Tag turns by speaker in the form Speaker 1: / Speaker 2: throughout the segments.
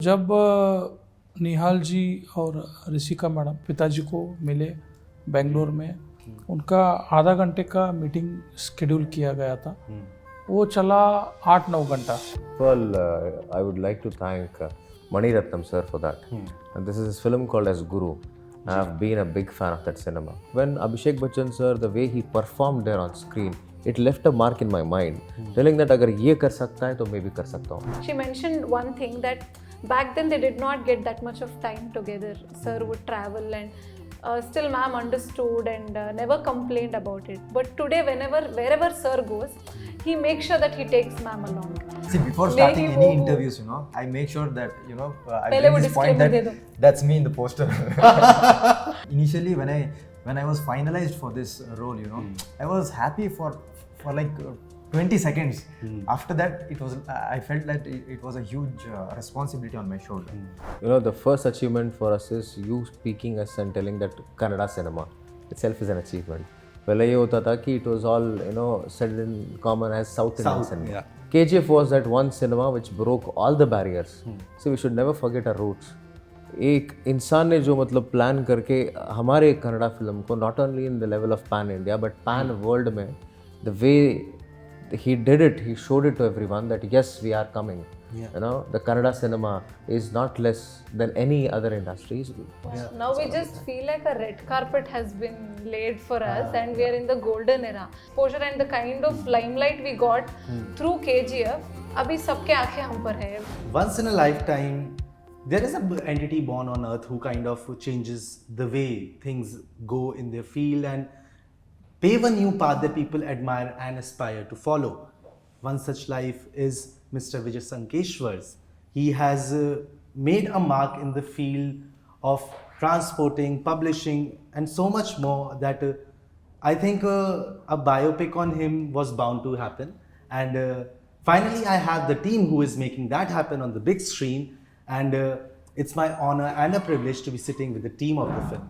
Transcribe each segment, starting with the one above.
Speaker 1: जब निहाल जी और ऋषिका मैडम पिताजी को मिले बेंगलोर में, उनका आधा घंटे का मीटिंग शेड्यूल किया गया था। वो चला 8-9 घंटा।
Speaker 2: Well, I would like to thank Mani Ratnam sir for that. And this is his film called as Guru. I have been a big fan of that cinema. When Abhishek Bachchan sir, the way he performed there on screen, it left a mark in my mind, telling that अगर ये कर सकता है तो मैं भी कर सकता हूँ.
Speaker 3: She mentioned one thing that back then they did not get that much of time together. Sir would travel and still ma'am understood and never complained about it. But today wherever sir goes, he makes sure that he takes ma'am along.
Speaker 4: See, before starting any interviews, I make sure that, I bring this point that that's me in the poster. Initially, when I was finalized for this role, I was happy for like 20 seconds. After that, I felt that it was a huge responsibility on my shoulder.
Speaker 2: The first achievement for us is you speaking us and telling that Kannada cinema itself is an achievement. पहले ये होता था कि it was all said in common as South Indian cinema. Yeah. KGF was that one cinema which broke all the barriers. So we should never forget our roots. एक इंसान ने जो मतलब प्लान करके हमारे कन्नड़ा फिल्म को not only in the level of pan India but pan world में the way he did it, he showed it to everyone that yes, we are coming. Yeah. The Kannada cinema is not less than any other industries.
Speaker 3: Yeah. Now we just feel like a red carpet has been laid for us and we are in the golden era. Exposure and the kind of limelight we got through KGF, अभी सबके आंखें हम पर है.
Speaker 5: Once in a lifetime, there is an entity born on earth who kind of changes the way things go in their field and pave a new path that people admire and aspire to follow. One such life is Mr. Vijay Sankeshwar's. He has made a mark in the field of transporting, publishing and so much more that I think a biopic on him was bound to happen. And finally I have the team who is making that happen on the big screen, and it's my honor and a privilege to be sitting with the team of the film,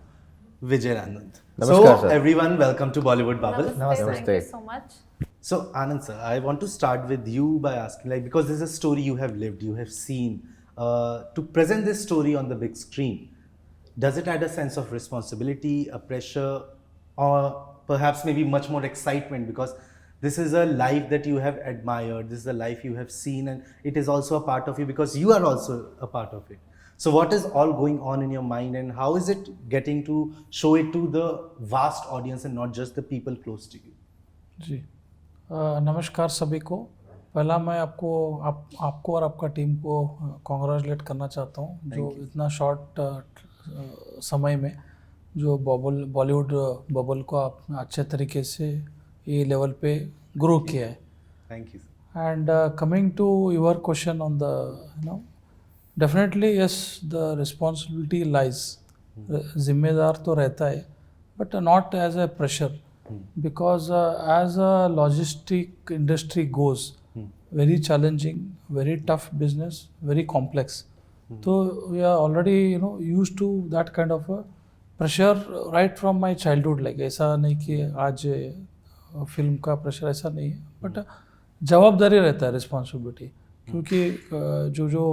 Speaker 5: Vijayanand.
Speaker 2: Namaskar,
Speaker 5: so
Speaker 2: sir.
Speaker 5: Everyone, welcome to Bollywood Bubble.
Speaker 3: Namaste. Thank you so much.
Speaker 5: So Anand sir, I want to start with you by asking, because this is a story you have lived, you have seen, to present this story on the big screen, does it add a sense of responsibility, a pressure, or perhaps maybe much more excitement, because this is a life that you have admired, this is a life you have seen, and it is also a part of you because you are also a part of it. So what is all going on in your mind, and how is it getting to show it to the vast audience and not just the people close to you?
Speaker 1: जी नमस्कार सभी को। पहला मैं आपको और आपका team को congratulate करना चाहता हूँ जो इतना शॉर्ट समय में जो बॉलीवुड बबल को आपने अच्छे तरीके से ये लेवल पे ग्रो किया है।
Speaker 5: Thank you.
Speaker 1: And coming to your question on the definitely yes the responsibility lies, जिम्मेदार तो रहता है but not as a pressure, because as a logistic industry goes, very challenging, very tough business, very complex. So we are already used to that kind of a pressure right from my childhood. Like ऐसा नहीं कि आज film का pressure ऐसा नहीं है, but जवाबदारी रहता है, रिस्पॉन्सिबिलिटी, क्योंकि जो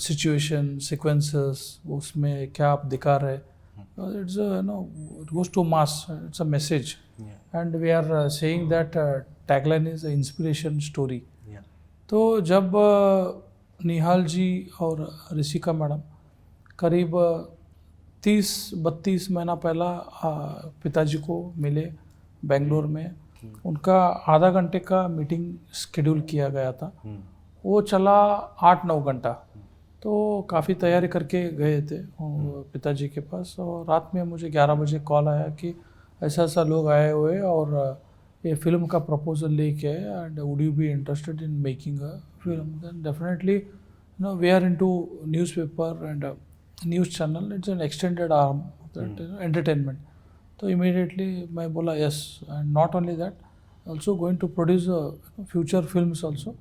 Speaker 1: सिचुएशन सीक्वेंसेस उसमें क्या आप दिखा रहे, it's it goes to mass, it's a message. And we are saying that tagline is an inspiration story. तो जब निहाल जी और ऋषिका मैडम करीब 30-32 महीना पहला पिताजी को मिले बेंगलोर में, उनका आधा घंटे का मीटिंग शेड्यूल किया गया था। वो चला 8-9 घंटा। तो काफ़ी तैयारी करके गए थे पिताजी के पास, और रात में मुझे 11 बजे कॉल आया कि ऐसा लोग आए हुए और ये फिल्म का प्रपोजल लेके आए, and would you be interested in making a film. Then definitely we are into newspaper and news channel, it's an extended arm entertainment. तो इमीडिएटली मैं बोला yes, and not only that also going to produce future films also.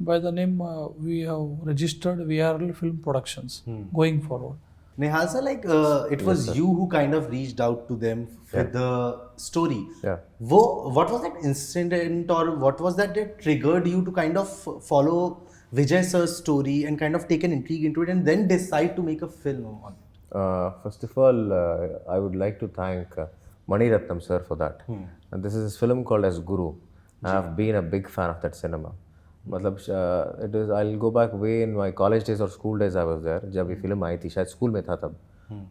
Speaker 1: By the name we have registered VRL Film Productions going forward.
Speaker 5: Nihal sir, it was you who kind of reached out to them with the story.
Speaker 2: Yeah.
Speaker 5: What was that incident, or what was that triggered you to kind of follow Vijay sir's story and kind of take an intrigue into it and then decide to make a film on it?
Speaker 2: First of all, I would like to thank Mani Ratnam sir for that. And this is his film called as Guru. I have been a big fan of that cinema. मतलब it is, I'll go back way in my college days or school days I was there. जब ये film आई थी शायद school में था तब.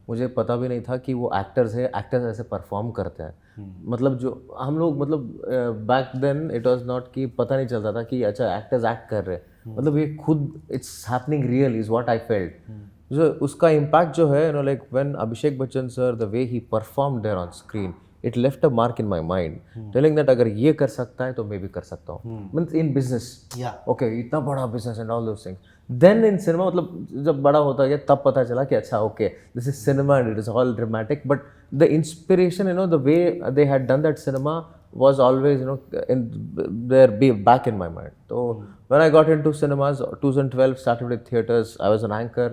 Speaker 2: मुझे पता भी नहीं था कि वो एक्टर्स है, एक्टर्स ऐसे परफॉर्म करते हैं. मतलब जो हम लोग मतलब back then it was not कि पता नहीं चलता था कि अच्छा एक्टर्स एक्ट कर रहे हैं. मतलब ये खुद it's happening real is what I felt. जो उसका इम्पैक्ट जो है like when Abhishek Bachchan sir the way he perform there on screen it left a mark in my mind telling that अगर ये कर सकता है तो मैं भी कर सकता हूँ. मीन्स इन बिजनेस ओके इतना बड़ा business and all those things. Then in cinema मतलब जब बड़ा होता गया तब पता चला कि अच्छा okay this is cinema and it is all dramatic but the inspiration the way they had done that cinema was always in there be back in my mind. So when I got into cinemas 2012 started with theaters. I was an anchor,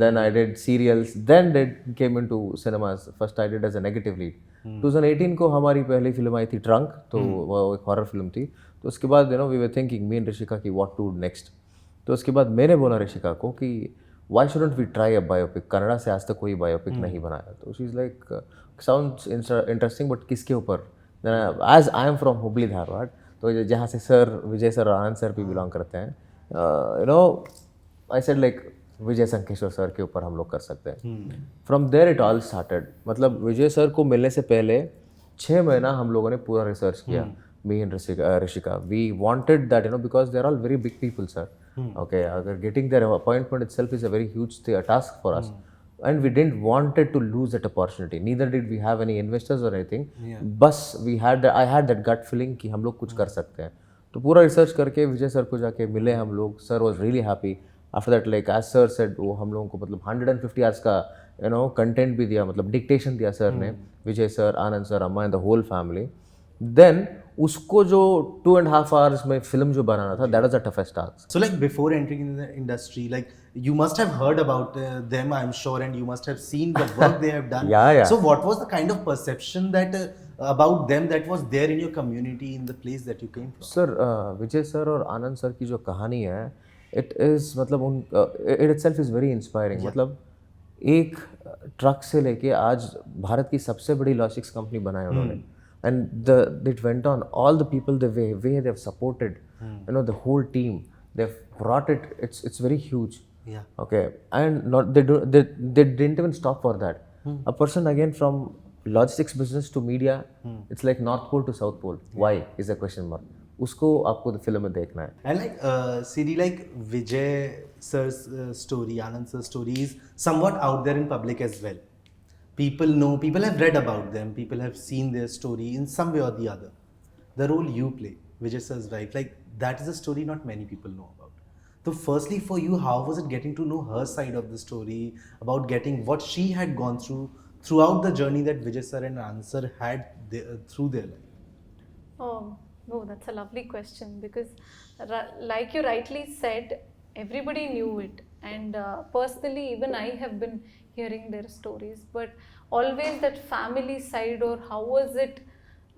Speaker 2: then I did serials, then they came into cinemas. First I did as a negative lead. 2018 को हमारी पहली film आई थी trunk. तो वो एक horror film थी. तो उसके बाद we were thinking me and Rishika की व्हाट टू नेक्स्ट. तो उसके बाद मैंने बोला ऋषिका को कि why shouldn't we try a biopic? Kannada से आज तक कोई बायोपिक नहीं बनाया. तो she is like sounds interesting but किसके ऊपर. As I am from Hubli Dharwad तो जहाँ से सर विजय सर और आनंद सर भी बिलोंग करते हैं I said like Vijay Sankeshwar sir के ऊपर हम लोग कर सकते हैं. From there it all started. मतलब विजय सर को मिलने से पहले 6 महीना हम लोगों ने पूरा रिसर्च किया. Me and Rishika we wanted that because they are all very big people sir. Okay अगर getting their appointment itself is a very huge task for us. And we didn't wanted to lose that opportunity. Neither did we have any investors or anything. बस I had that gut feeling कि हम लोग कुछ कर सकते हैं. तो पूरा रिसर्च करके विजय सर को जाके मिले हम लोग. Sir was really happy. After that like as sir said वो हम लोगों को मतलब 150 hours का कंटेंट भी दिया. मतलब डिक्टेशन दिया सर ने. Vijay sir Anand sir Amma and the whole family. Then उसको जो 2.5 hours में फिल्म जो बनाना था that was the toughest task.
Speaker 5: So like before entering in the industry, like you must have heard about them, I'm sure, and you must have seen the work they have done.
Speaker 2: Yeah.
Speaker 5: So what was the kind of perception that about them that was there in your community in the place that you came from?
Speaker 2: Sir, Vijay sir और आनंद sir की जो कहानी है it is मतलब it itself is very inspiring. मतलब एक truck से लेके आज भारत की सबसे बड़ी लॉजिस्टिक्स कंपनी बनाई उन्होंने. And it went on. All the people, the way they have supported, the whole team, they've brought it. It's very huge.
Speaker 5: Yeah.
Speaker 2: Okay, and they didn't even stop for that. A person again from logistics business to media, it's like North Pole to South Pole. Why is a question mark. उसको आपको film में देखना है.
Speaker 5: And like Siri, like Vijay sir's story, Anand sir's story is somewhat out there in public as well. People know, people have read about them, people have seen their story in some way or the other. The role you play, Vijay sir's wife, like that is a story not many people know about. So firstly for you, how was it getting to know her side of the story, about getting what she had gone throughout the journey that Vijay sir and Anand sir had through their life?
Speaker 3: Oh, no, that's a lovely question because like you rightly said, everybody knew it. And personally, even I have been hearing their stories, but always that family side, or how was it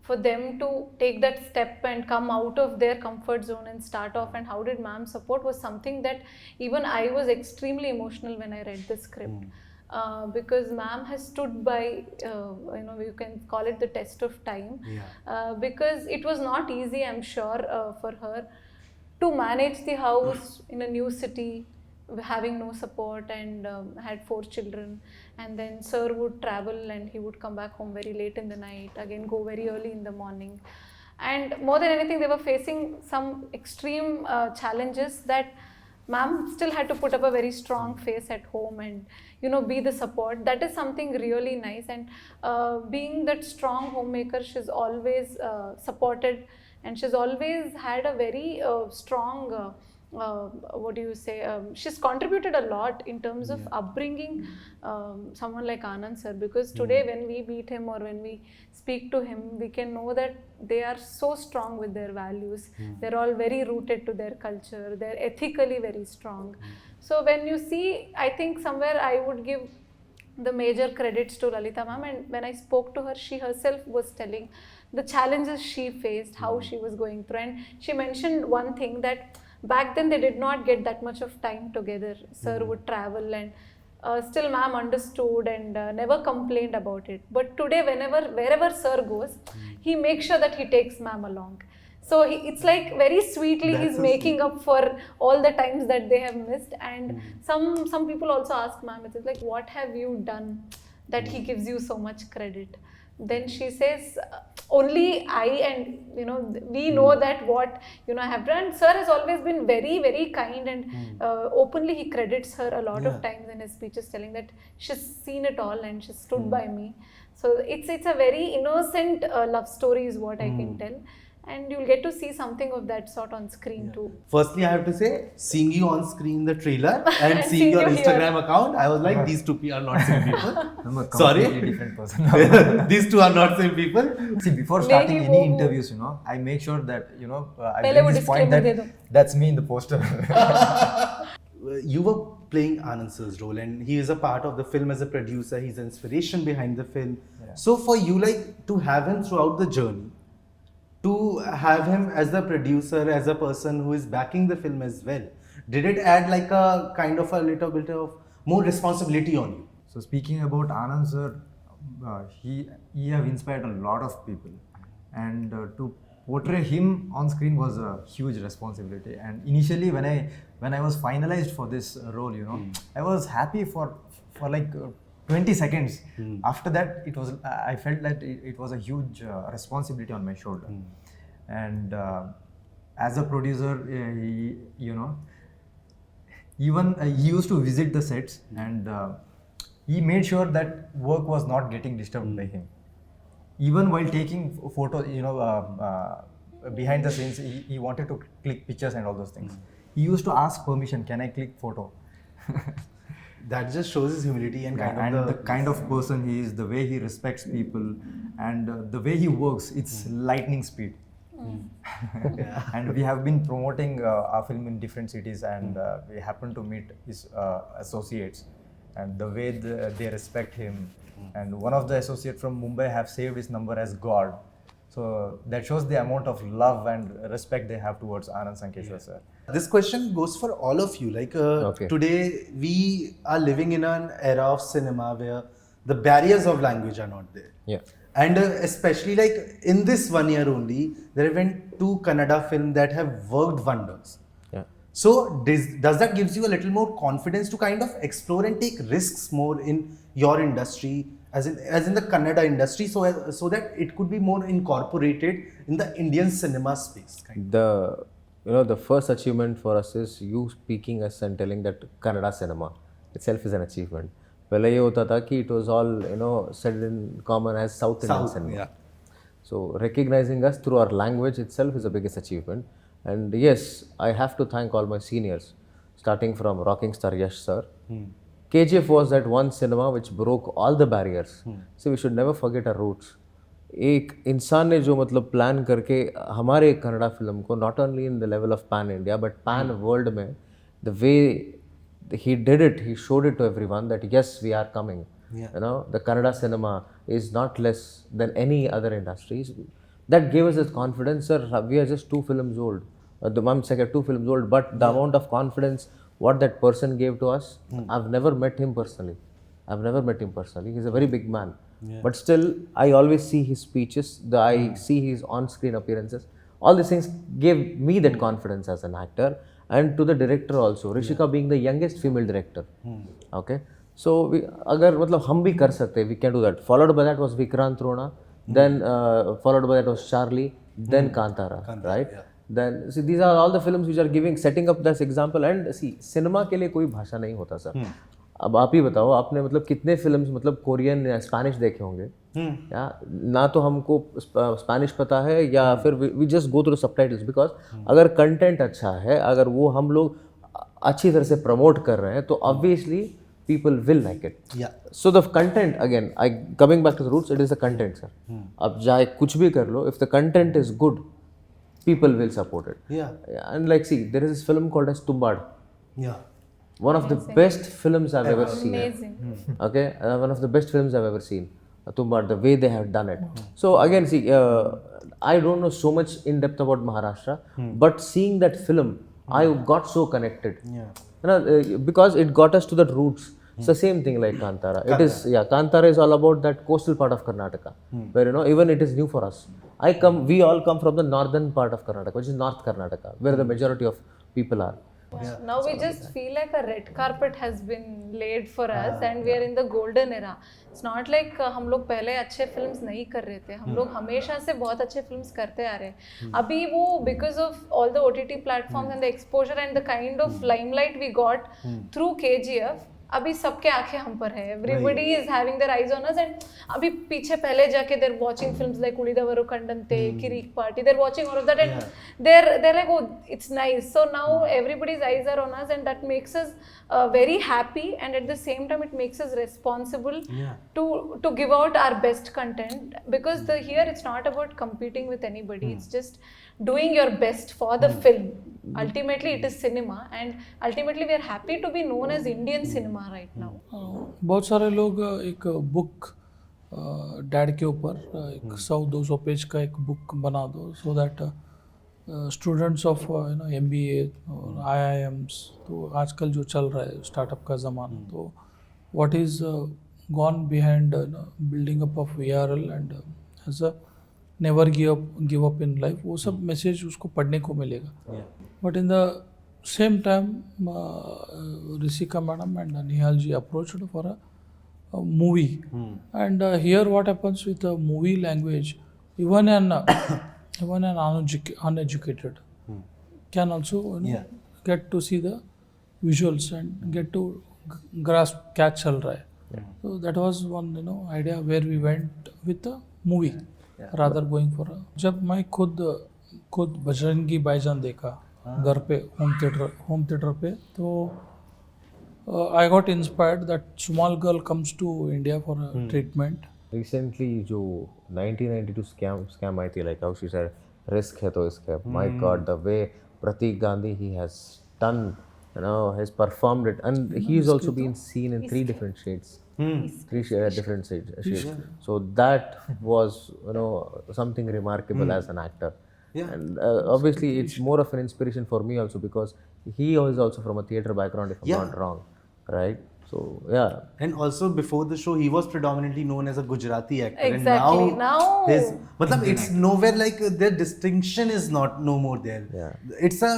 Speaker 3: for them to take that step and come out of their comfort zone and start off, and how did ma'am support, was something that even I was extremely emotional when I read the script. Because ma'am has stood by, you can call it the test of time. Because it was not easy, I'm sure, for her to manage the house in a new city, having no support, and had 4 children, and then sir would travel and he would come back home very late in the night, again go very early in the morning, and more than anything they were facing some extreme challenges that ma'am still had to put up a very strong face at home and be the support. That is something really nice, and being that strong homemaker, she's always supported, and she's always had a very strong she's contributed a lot in terms of upbringing someone like Anand sir, because today when we meet him or when we speak to him, we can know that they are so strong with their values. They're all very rooted to their culture, they're ethically very strong. So when you see, I think somewhere I would give the major credits to Lalita ma'am, and when I spoke to her, she herself was telling the challenges she faced, how she was going through, and she mentioned one thing that back then they did not get that much of time together. Sir would travel and still ma'am understood and never complained about it. But today wherever sir goes, he makes sure that he takes ma'am along. So it's like very sweetly
Speaker 5: That's
Speaker 3: he's
Speaker 5: so
Speaker 3: making up for all the times that they have missed. And some people also ask ma'am, it's like, what have you done that he gives you so much credit? Then she says, only I and we know that what I have done. Sir has always been very, very kind and openly he credits her a lot of times in his speeches, telling that she's seen it all and she stood by me. So it's a very innocent love story is what I can tell. And you'll get to see something of that sort on screen too.
Speaker 5: Firstly, I have to say, seeing you on screen, the trailer, and seeing
Speaker 3: seeing
Speaker 5: your
Speaker 3: you
Speaker 5: Instagram
Speaker 3: here.
Speaker 5: account, I was like, these two are not same people.
Speaker 4: I'm a
Speaker 5: Sorry?
Speaker 4: completely different person.
Speaker 5: These two are not same people.
Speaker 4: See, before
Speaker 3: Maybe
Speaker 4: starting any
Speaker 3: wo-
Speaker 4: interviews, I make sure that, I
Speaker 3: Pehle
Speaker 4: bring
Speaker 3: wo
Speaker 4: this point
Speaker 3: disclaimer de do.
Speaker 4: that that's me in the poster.
Speaker 5: You were playing Anand sir's role, and he is a part of the film as a producer. He's the inspiration behind the film.
Speaker 4: Yeah.
Speaker 5: So for you, like, to have him throughout the journey, to have him as the producer, as a person who is backing the film as well, did it add like a kind of a little bit of more responsibility on you?
Speaker 4: So speaking about Anand sir, he have inspired a lot of people, and to portray him on screen was a huge responsibility. And initially, when I was finalized for this role, I was happy for like 20 seconds. After that, I felt that it was a huge responsibility on my shoulder. And as a producer, even he used to visit the sets, and he made sure that work was not getting disturbed by him. Even while taking photos, behind the scenes, he wanted to click pictures and all those things. He used to ask permission, can I click photo?
Speaker 5: That just shows his humility and
Speaker 4: The kind of person he is, the way he respects people, and the way he works, it's lightning speed. And we have been promoting our film in different cities, and we happen to meet his associates, and the way they respect him. And one of the associates from Mumbai have saved his number as God. So that shows the amount of love and respect they have towards Anand Sankeshwar sir.
Speaker 5: This question goes for all of you. Like today, we are living in an era of cinema where the barriers of language are not there.
Speaker 2: Yeah.
Speaker 5: And especially like in this 1 year only, there have been 2 Kannada films that have worked wonders.
Speaker 2: Yeah.
Speaker 5: So does that gives you a little more confidence to kind of explore and take risks more in your industry, as in the Kannada industry, so that it could be more incorporated in the Indian cinema space?
Speaker 2: The first achievement for us is you speaking us and telling that Kannada cinema itself is an achievement. पहले ये होता था कि it was all said in common as South Indian cinema.
Speaker 5: Yeah.
Speaker 2: So recognizing us through our language itself is the biggest achievement. And yes, I have to thank all my seniors, starting from Rocking Star Yash sir. KGF was that one cinema which broke all the barriers. So we should never forget our roots. एक इंसान ने जो मतलब plan करके हमारे Kannada film को not only in the level of pan India but pan world में, the way he did it, he showed it to everyone that yes, we are coming.
Speaker 5: Yeah.
Speaker 2: The Kannada cinema is not less than any other industries. That gave us this confidence, sir. We are just 2 films old. The mom second 2 films old, but the amount of confidence what that person gave to us, I've never met him personally. He's a very big man.
Speaker 5: Yeah.
Speaker 2: But still, I always see his speeches, I see his on-screen appearances. All these things gave me that confidence as an actor, and to the director also. Rishika being the youngest female director. Okay, so we, अगर मतलब हम भी कर सकते, we can do that. Followed by that was Vikrant Rona, then followed by that was Charlie, then Kantara, right?
Speaker 5: Yeah.
Speaker 2: Then see, these are all the films which are setting up this example. And see, cinema के लिए कोई भाषा नहीं होता sir. अब आप ही बताओ, आपने मतलब कितने फिल्म्स मतलब कोरियन या स्पेनिश देखे होंगे, या ना तो हमको स्पेनिश पता है, या फिर we just go through subtitles, because अगर कंटेंट अच्छा है, अगर वो हम लोग अच्छी तरह से प्रमोट कर रहे हैं, तो obviously people will like it.
Speaker 5: Yeah.
Speaker 2: So the content, again, coming back to the roots, it is the content, sir. अब चाहे कुछ भी कर लो, if the content is good, people will support it.
Speaker 5: Yeah.
Speaker 2: And like, see, there is this film called as Tumbbad.
Speaker 5: Yeah.
Speaker 2: One of the best films I've ever seen.
Speaker 3: Amazing.
Speaker 2: Okay, one of the best films I've ever seen. Tumbbad, the way they have done it. So again, see, I don't know so much in depth about Maharashtra, but seeing that film, I got so connected.
Speaker 5: Yeah.
Speaker 2: Because it got us to the roots. It's the same thing like Kantara. It is, Kantara is all about that coastal part of Karnataka, where even it is new for us. We all come from the northern part of Karnataka, which is North Karnataka, where the majority of people are.
Speaker 3: Now we just feel like a red carpet has been laid for us and we are in the golden era. It's not like हम लोग पहले अच्छे films नहीं कर रहे थे, हम लोग हमेशा से बहुत अच्छे फिल्म्स करते आ रहे हैं. अभी वो because of all the OTT platforms and the exposure and the kind of limelight we got through KGF, अभी सबके आंखें हम पर है. Everybody is having their eyes on us and अभी पीछे पहले जाके they're watching films like Ulidavaru Kandante, Kirik Party, they're watching all of that and they're like, oh, it's nice. So now everybody's eyes are on us and that makes us very happy and at the same time it makes us responsible to give out our best content, because here it's not about competing with anybody. It's just doing your best for the film. Ultimately it is cinema and ultimately we are happy to be known as Indian cinema right now.
Speaker 1: बहुत सारे लोग एक book dad के ऊपर एक 100-200 page का एक book बना दो, so that students of MBA और IIMs, तो आजकल जो चल रहा है स्टार्टअप का ज़माना, तो what is gone behind building up of VRL and as a never give up in life, वो सब मैसेज उसको पढ़ने को मिलेगा. But in the same time Risika madam and Nihal ji approached for a movie and here what happens with the movie language, even an uneducated can also get to see the visuals and get to grasp क्या चल रहा है. So that was one idea where we went with the movie rather going for a. जब मैं खुद बजरंगी भाईजान देखा घर पे होम थिएटर पे, तो I got inspired that small girl comes to India for treatment.
Speaker 2: Recently जो 1992 scam आई थी, like how she said risk है तो इसका, my god, the way Pratik Gandhi he has done, has performed it, and he has also been seen in 3 different shades. Different shades. So that was something remarkable as an actor. And obviously it's more of an inspiration for me also, because he is also from a theatre background, if I'm not wrong, right? So
Speaker 5: and also before the show he was predominantly known as a Gujarati actor.
Speaker 3: Exactly.
Speaker 5: And now it's nowhere like their distinction is no more there. It's a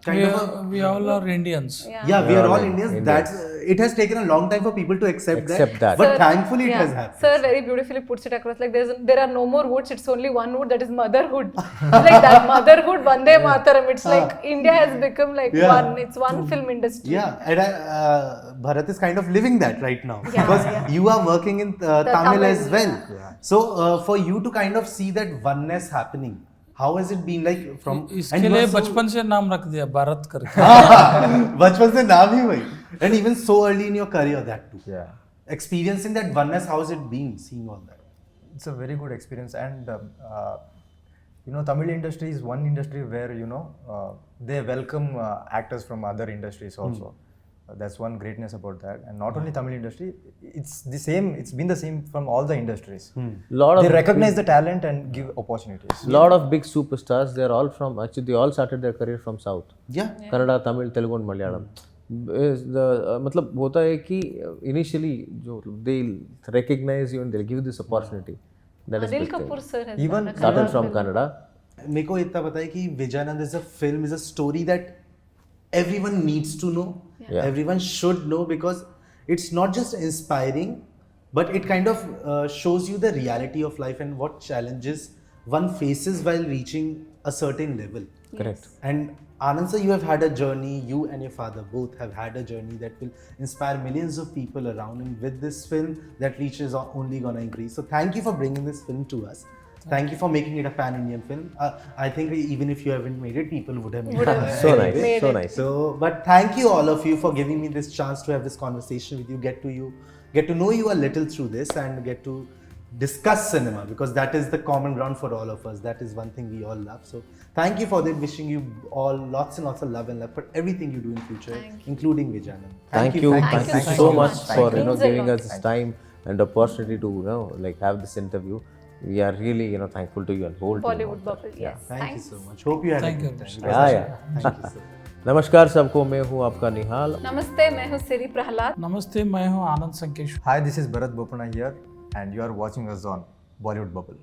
Speaker 5: kind of a,
Speaker 1: we all are Indians.
Speaker 5: we are all Indians. That's it has taken a long time for people to accept that. But
Speaker 3: Sir,
Speaker 5: thankfully it has happened.
Speaker 3: Sir very beautifully puts it across, like there are no more woods, it's only one wood, that is motherhood. It's like that motherhood, Vande Mataram. It's like India has become like one. It's one film industry.
Speaker 5: And Bharat is kind of living that right now, because you are working in Tamil as well. So for you to kind of see that oneness happening, how has it been like from?
Speaker 1: इसके लिए बचपन से नाम रख दिया भारत करके.
Speaker 5: बचपन से नाम ही वही. And even so early in your career, that too. Experiencing that oneness, how has it been seeing all that?
Speaker 4: It's a very good experience, and Tamil industry is one industry where they welcome actors from other industries also. That's one greatness about that. And not only Tamil industry, it's been the same from all the industries. They recognize the talent and give opportunities.
Speaker 2: Lot of big superstars, they're all from, actually they all started their career from South. Kannada, Tamil, Telugu and Malayalam. मतलब होता है कि initially they'll recognize you and they'll give you this opportunity. That is
Speaker 3: Anil
Speaker 2: big thing.
Speaker 3: Kapoor sir has
Speaker 4: Even
Speaker 3: done a
Speaker 2: Started
Speaker 3: Kannada
Speaker 2: from
Speaker 3: film.
Speaker 2: Kannada.
Speaker 5: मेरे को इतना पता है कि Vijayanand is a story that everyone needs to know. Everyone should know, because it's not just inspiring, but it kind of shows you the reality of life and what challenges one faces while reaching a certain level.
Speaker 2: Correct.
Speaker 5: And Anand sir, you have had a journey, you and your father both have had a journey that will inspire millions of people around, and with this film that reach is only going to increase. So thank you for bringing this film to us. Thank you for making it a pan-Indian film. I think even if you haven't made it, people would have made it.
Speaker 2: So nice, so nice.
Speaker 5: So, but thank you all of you for giving me this chance to have this conversation with you, get to know you a little through this, and get to discuss cinema, because that is the common ground for all of us. That is one thing we all love. So thank you for that. Wishing you all lots and lots of love and love for everything you do in future, including Vijayanand.
Speaker 2: Thank you so much for
Speaker 3: Means a
Speaker 2: giving
Speaker 3: lot.
Speaker 2: us this time and opportunity to have this interview. We are really thankful to you and whole team.
Speaker 3: Bollywood Bubble. Yes.
Speaker 5: Thank you so much. Hope you had a
Speaker 1: Thank
Speaker 5: good
Speaker 1: you.
Speaker 5: time.
Speaker 2: Yeah.
Speaker 5: Thank you so much.
Speaker 2: नमस्कार सबको, मैं हूँ आपका निहाल.
Speaker 3: Namaste, मैं हूँ सिरी प्रहलाद.
Speaker 1: नमस्ते, मैं हूँ आनंद Sankeshwar.
Speaker 4: Hi, this is Bharat Bopana here, and you are watching us on Bollywood Bubble.